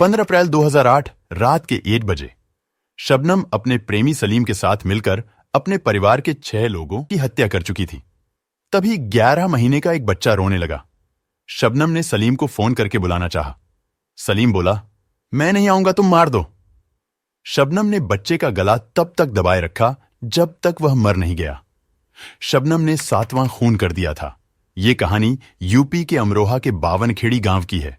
15 अप्रैल 2008 रात के 1 बजे शबनम अपने प्रेमी सलीम के साथ मिलकर अपने परिवार के 6 लोगों की हत्या कर चुकी थी। तभी 11 महीने का एक बच्चा रोने लगा। शबनम ने सलीम को फोन करके बुलाना चाहा। सलीम बोला, मैं नहीं आऊंगा, तुम मार दो। शबनम ने बच्चे का गला तब तक दबाए रखा जब तक वह मर नहीं गया। शबनम ने 7वां खून कर दिया था। यह कहानी यूपी के अमरोहा के 52खेड़ी गांव की है।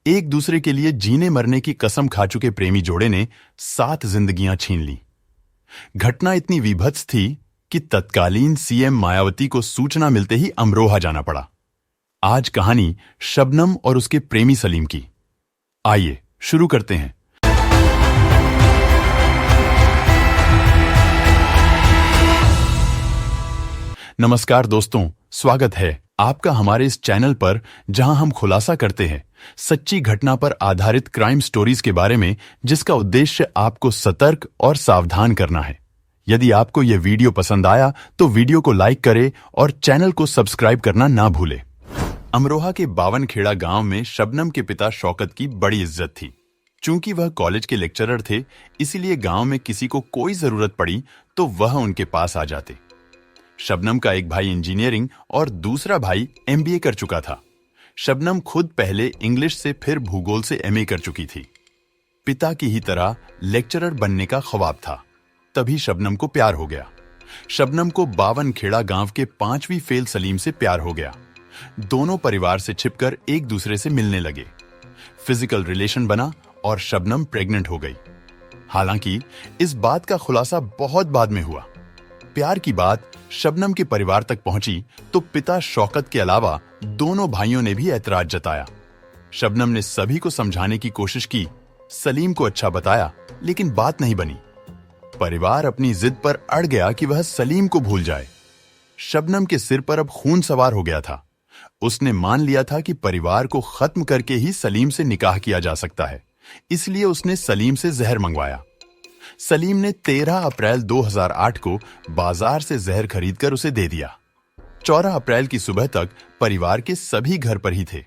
एक दूसरे के लिए जीने मरने की कसम खा चुके प्रेमी जोड़े ने 7 जिंदगियां छीन ली। घटना इतनी विभत्स थी कि तत्कालीन सीएम मायावती को सूचना मिलते ही अमरोहा जाना पड़ा। आज कहानी शबनम और उसके प्रेमी सलीम की। आइए शुरू करते हैं। नमस्कार दोस्तों, स्वागत है आपका हमारे इस चैनल पर, जहां हम खुलासा करते हैं सच्ची घटना पर आधारित क्राइम स्टोरीज के बारे में, जिसका उद्देश्य आपको सतर्क और सावधान करना है। यदि आपको यह वीडियो पसंद आया तो वीडियो को लाइक करें और चैनल को सब्सक्राइब करना ना भूलें। अमरोहा के 52खेड़ा गांव में शबनम के पिता शौकत की बड़ी इज्जत थी। चूंकि वह कॉलेज के लेक्चरर थे, इसीलिए गांव में किसी को कोई जरूरत पड़ी तो वह उनके पास आ जाते। शबनम का एक भाई इंजीनियरिंग और दूसरा भाई एमबीए कर चुका था। शबनम खुद पहले इंग्लिश से फिर भूगोल से एमए कर चुकी थी। पिता की ही तरह लेक्चरर बनने का ख्वाब था। तभी शबनम को प्यार हो गया। शबनम को 52खेड़ा गांव के 5वीं फेल सलीम से प्यार हो गया। दोनों परिवार से छिपकर एक दूसरे से मिलने लगे। फिजिकल रिलेशन बना और शबनम प्रेग्नेंट हो गई। हालांकि इस बात का खुलासा बहुत बाद में हुआ। प्यार की बात शबनम के परिवार तक पहुंची तो पिता शौकत के अलावा दोनों भाइयों ने भी ऐतराज जताया। शबनम ने सभी को समझाने की कोशिश की, सलीम को अच्छा बताया, लेकिन बात नहीं बनी। परिवार अपनी जिद पर अड़ गया कि वह सलीम को भूल जाए। शबनम के सिर पर अब खून सवार हो गया था। उसने मान लिया था कि परिवार को खत्म करके ही सलीम से निकाह किया जा सकता है, इसलिए उसने सलीम से जहर मंगवाया। सलीम ने 13 अप्रैल 2008 को बाजार से जहर खरीदकर उसे दे दिया। 14 अप्रैल की सुबह तक परिवार के सभी घर पर ही थे।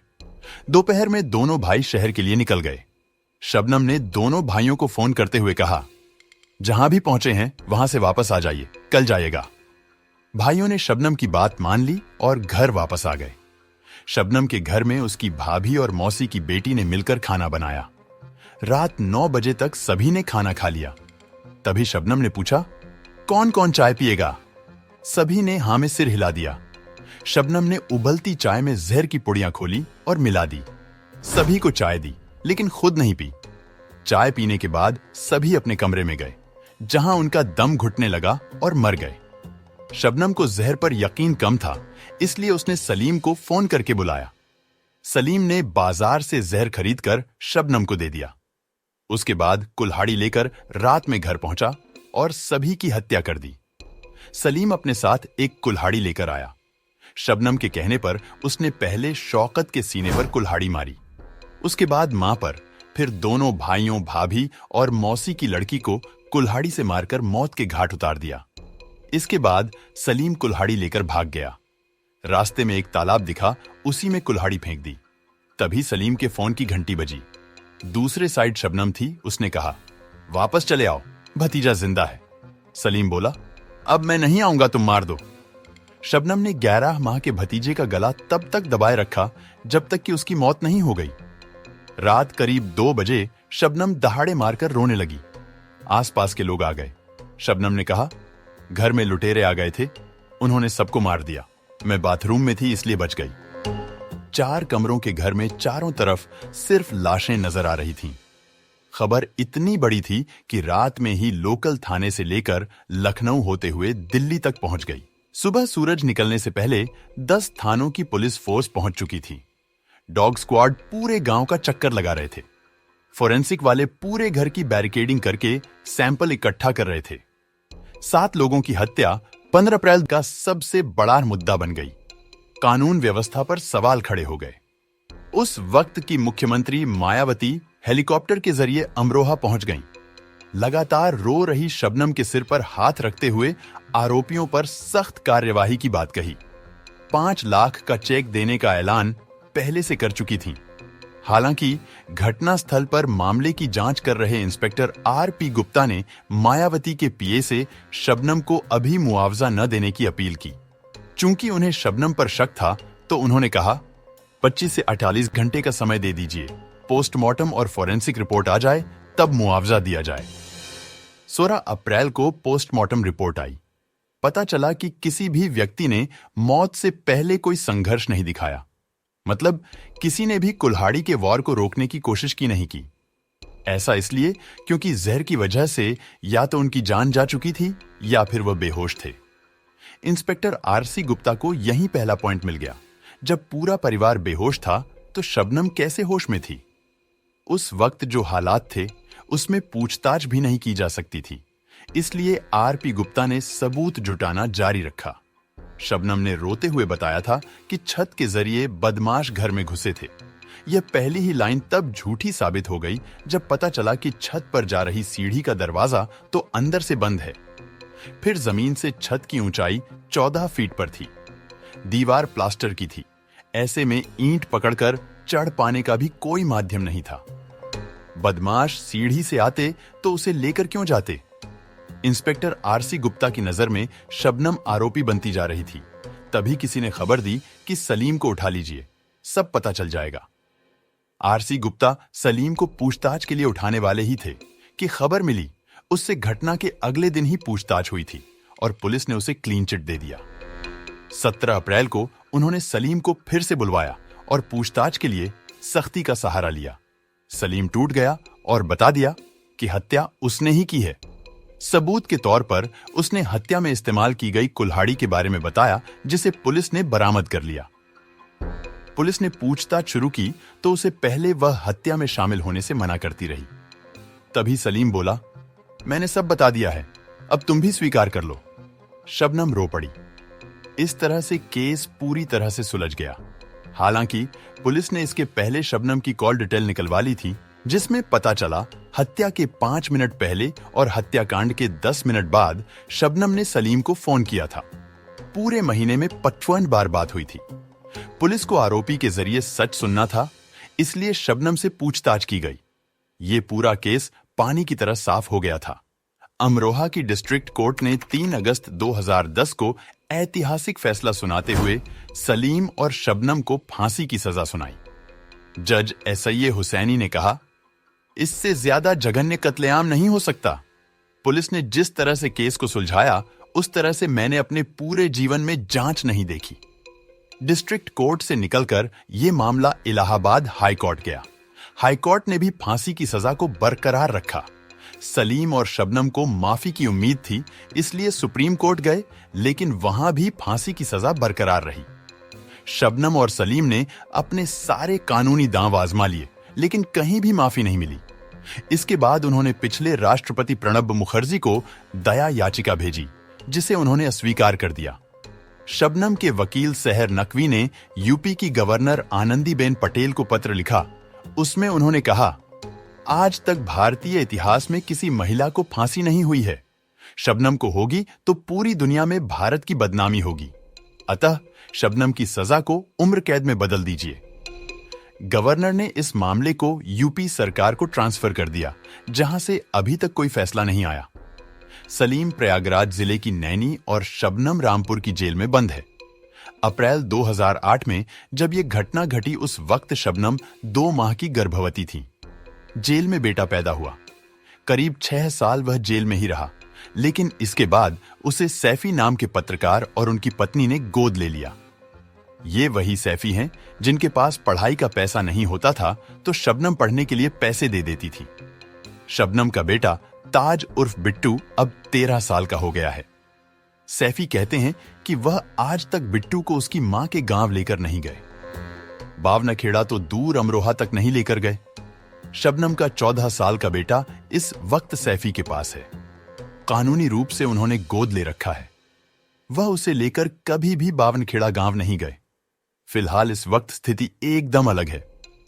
दोपहर में दोनों भाई शहर के लिए निकल गए। शबनम ने दोनों भाइयों को फोन करते हुए कहा, जहां भी पहुंचे हैं वहां से वापस आ जाइए, कल जाएगा। भाइयों ने शबनम की बात मान ली और घर वापस आ गए। शबनम के घर में उसकी भाभी और मौसी की बेटी ने मिलकर खाना बनाया। रात 9 बजे तक सभी ने खाना खा लिया। तभी शबनम ने पूछा, कौन कौन चाय पिएगा? सभी ने हां में सिर हिला दिया। शबनम ने उबलती चाय में जहर की पुड़ियां खोली और मिला दी। सभी को चाय दी, लेकिन खुद नहीं पी। चाय पीने के बाद सभी अपने कमरे में गए, जहां उनका दम घुटने लगा और मर गए। शबनम को जहर पर यकीन कम था, इसलिए उसने सलीम को फोन करके बुलाया। सलीम ने बाजार से जहर खरीदकर शबनम को दे दिया। उसके बाद कुल्हाड़ी लेकर रात में घर पहुंचा और सभी की हत्या कर दी। सलीम अपने साथ एक कुल्हाड़ी लेकर आया। शबनम के कहने पर उसने पहले शौकत के सीने पर कुल्हाड़ी मारी, उसके बाद मां पर, फिर दोनों भाइयों, भाभी और मौसी की लड़की को कुल्हाड़ी से मारकर मौत के घाट उतार दिया। इसके बाद सलीम कुल्हाड़ी लेकर भाग गया। रास्ते में एक तालाब दिखा, उसी में कुल्हाड़ी फेंक दी। तभी सलीम के फोन की घंटी बजी। दूसरे साइड शबनम थी। उसने कहा, वापस चले आओ, भतीजा जिंदा है। सलीम बोला, अब मैं नहीं आऊंगा, तुम मार दो। शबनम ने 11 माह के भतीजे का गला तब तक दबाए रखा जब तक कि उसकी मौत नहीं हो गई। रात करीब 2 बजे शबनम दहाड़े मारकर रोने लगी। आसपास के लोग आ गए। शबनम ने कहा, घर में लुटेरे आ गए थे, उन्होंने सबको मार दिया। मैं बाथरूम में थी इसलिए बच गई। 4 कमरों के घर में चारों तरफ सिर्फ लाशें नजर आ रही थीं। खबर इतनी बड़ी थी कि रात में ही लोकल थाने से लेकर लखनऊ होते हुए दिल्ली तक पहुंच गई। सुबह सूरज निकलने से पहले 10 थानों की पुलिस फोर्स पहुंच चुकी थी। डॉग स्क्वाड पूरे गांव का चक्कर लगा रहे थे। फोरेंसिक वाले पूरे घर की बैरिकेडिंग करके सैंपल इकट्ठा कर रहे थे। 7 लोगों की हत्या 15 अप्रैल का सबसे बड़ा मुद्दा बन गई। कानून व्यवस्था पर सवाल खड़े हो गए। उस वक्त की मुख्यमंत्री मायावती हेलीकॉप्टर के जरिए अमरोहा पहुंच गईं। लगातार रो रही शबनम के सिर पर हाथ रखते हुए आरोपियों पर सख्त कार्यवाही की बात कही। 5 लाख का चेक देने का ऐलान पहले से कर चुकी थीं। हालांकि घटनास्थल पर मामले की जांच कर रहे इंस्पेक्टर आर.पी. गुप्ता ने मायावती के पीए से शबनम को अभी मुआवजा न देने की अपील की। चूंकि उन्हें शबनम पर शक था, तो उन्होंने कहा, 25 से 48 घंटे का समय दे दीजिए, पोस्टमार्टम और फॉरेंसिक रिपोर्ट आ जाए तब मुआवजा दिया जाए। 16 अप्रैल को पोस्टमार्टम रिपोर्ट आई। पता चला कि किसी भी व्यक्ति ने मौत से पहले कोई संघर्ष नहीं दिखाया। मतलब किसी ने भी कुल्हाड़ी के वार को रोकने की कोशिश की नहीं की। ऐसा इसलिए क्योंकि जहर की वजह से या तो उनकी जान जा चुकी थी या फिर वह बेहोश थे। Inspector RC. गुप्ता को यही पहला पॉइंट मिल गया। जब पूरा परिवार बेहोश था तो शबनम कैसे होश में थी? उस वक्त जो हालात थे उसमें पूछताछ भी नहीं की जा सकती थी। इसलिए आर.पी. गुप्ता ने सबूत जुटाना जारी रखा। शबनम ने रोते हुए बताया था कि छत के जरिए बदमाश घर में घुसे थे। यह पहली ही लाइन तब झूठी साबित हो गई जब पता चला कि छत पर जा रही सीढ़ी का दरवाजा तो अंदर से बंद है। फिर जमीन से छत की ऊंचाई 14 फीट पर थी। दीवार प्लास्टर की थी। ऐसे में ईंट पकड़कर चढ़ पाने का भी कोई माध्यम नहीं था। बदमाश सीढ़ी से आते तो उसे लेकर क्यों जाते? Inspector RC. गुप्ता की नजर में शबनम आरोपी बनती जा रही थी। तभी किसी ने खबर दी कि सलीम को उठा लीजिए, सब पता चल जाएगा। आर.सी. गुप्ता सलीम को पूछताछ के लिए उठाने वाले ही थे कि खबर मिली। उससे घटना के अगले दिन ही पूछताछ हुई थी और पुलिस ने उसे क्लीन चिट दे दिया। 17 अप्रैल को उन्होंने सलीम को फिर से बुलवाया और पूछताछ के लिए सख्ती का सहारा लिया। सलीम टूट गया और बता दिया कि हत्या उसने ही की है। सबूत के तौर पर उसने हत्या में इस्तेमाल की गई कुल्हाड़ी के बारे में बताया, जिसे पुलिस ने बरामद कर लिया। पुलिस ने पूछताछ शुरू की तो उसे पहले वह हत्या में शामिल होने से मना करती रही। तभी सलीम बोला, मैंने सब बता दिया है, अब तुम भी स्वीकार कर लो। शबनम रो पड़ी। इस तरह से केस पूरी तरह से सुलझ गया। हालांकि पुलिस ने इसके पहले शबनम की कॉल डिटेल निकलवा ली थी, जिसमें पता चला हत्या के 5 मिनट पहले और हत्याकांड के 10 मिनट बाद शबनम ने सलीम को फोन किया था। पूरे महीने में 55 बार बात हुई थी। पुलिस को आरोपी के जरिए सच सुनना था, इसलिए शबनम से पूछताछ की गई। ये पूरा केस पानी की तरह साफ हो गया था। अमरोहा की डिस्ट्रिक्ट कोर्ट ने 3 अगस्त 2010 को ऐतिहासिक फैसला सुनाते हुए सलीम और शबनम को फांसी की सजा सुनाई। जज एसआई हुसैनी ने कहा, इससे ज्यादा जघन्य कत्लेआम नहीं हो सकता। पुलिस ने जिस तरह से केस को सुलझाया, उस तरह से मैंने अपने पूरे जीवन में जांच नहीं देखी। डिस्ट्रिक्ट कोर्ट से निकलकर यह मामला इलाहाबाद हाई कोर्ट गया। हाई कोर्ट ने भी फांसी की सजा को बरकरार रखा। सलीम और शबनम को माफी की उम्मीद थी, इसलिए सुप्रीम कोर्ट गए, लेकिन वहां भी फांसी की सजा बरकरार रही। शबनम और सलीम ने अपने सारे कानूनी दांव आजमा लिए, लेकिन कहीं भी माफी नहीं मिली। इसके बाद उन्होंने पिछले राष्ट्रपति प्रणब मुखर्जी को दया याचिका भेजी, जिसे उन्होंने अस्वीकार कर दिया। शबनम के वकील सहर नकवी ने यूपी की गवर्नर आनंदीबेन पटेल को पत्र लिखा। उसमें उन्होंने कहा, आज तक भारतीय इतिहास में किसी महिला को फांसी नहीं हुई है। शबनम को होगी तो पूरी दुनिया में भारत की बदनामी होगी। अतः शबनम की सजा को उम्र कैद में बदल दीजिए। गवर्नर ने इस मामले को यूपी सरकार को ट्रांसफर कर दिया, जहां से अभी तक कोई फैसला नहीं आया। सलीम प्रयागराज जिले की नैनी और शबनम रामपुर की जेल में बंद है। अप्रैल 2008 में जब यह घटना घटी, उस वक्त शबनम 2 माह की गर्भवती थी। जेल में बेटा पैदा हुआ। करीब 6 साल वह जेल में ही रहा, लेकिन इसके बाद उसे सैफी नाम के पत्रकार और उनकी पत्नी ने गोद ले लिया। ये वही सैफी हैं जिनके पास पढ़ाई का पैसा नहीं होता था, तो शबनम पढ़ने के लिए पैसे दे देती थी। शबनम का बेटा ताज उर्फ बिट्टू अब 13 साल का हो गया है। सैफी कहते हैं कि वह आज तक बिट्टू को उसकी मां के गांव लेकर नहीं गए। बावनखेड़ा तो दूर अमरोहा तक नहीं लेकर गए। शबनम का 14 साल का बेटा इस वक्त सैफी के पास है। कानूनी रूप से उन्होंने गोद ले रखा है। वह उसे लेकर कभी भी बावनखेड़ा गांव नहीं गए। फिलहाल इस वक्त स्थिति एकदम अलग है।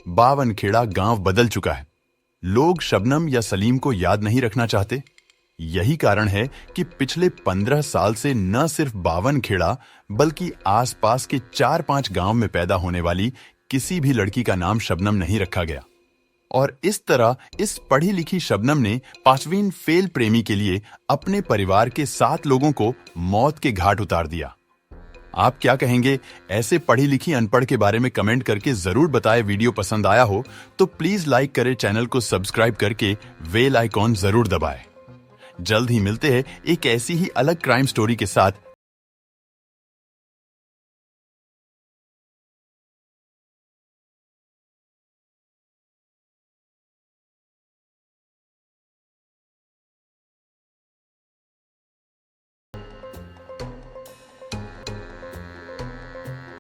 बावनखेड़ा गांव बदल चुका है। लोग शबनम या सलीम को याद नहीं रखना चाहते। यही कारण है कि पिछले 15 साल से न सिर्फ बावनखेड़ा बल्कि आसपास के 4-5 गांव में पैदा होने वाली किसी भी लड़की का नाम शबनम नहीं रखा गया। और इस तरह इस पढ़ी लिखी शबनम ने पांचवीं फेल प्रेमी के लिए अपने परिवार के 7 लोगों को मौत के घाट उतार दिया। आप क्या कहेंगे? ऐसे पढ़ी लिखी अनपढ़ के बारे में कमेंट करके जरूर बताएं। वीडियो पसंद आया हो तो प्लीज लाइक करें, चैनल को सब्सक्राइब करके बेल आइकॉन जरूर दबाएं। जल्द ही मिलते हैं एक ऐसी ही अलग क्राइम स्टोरी के साथ।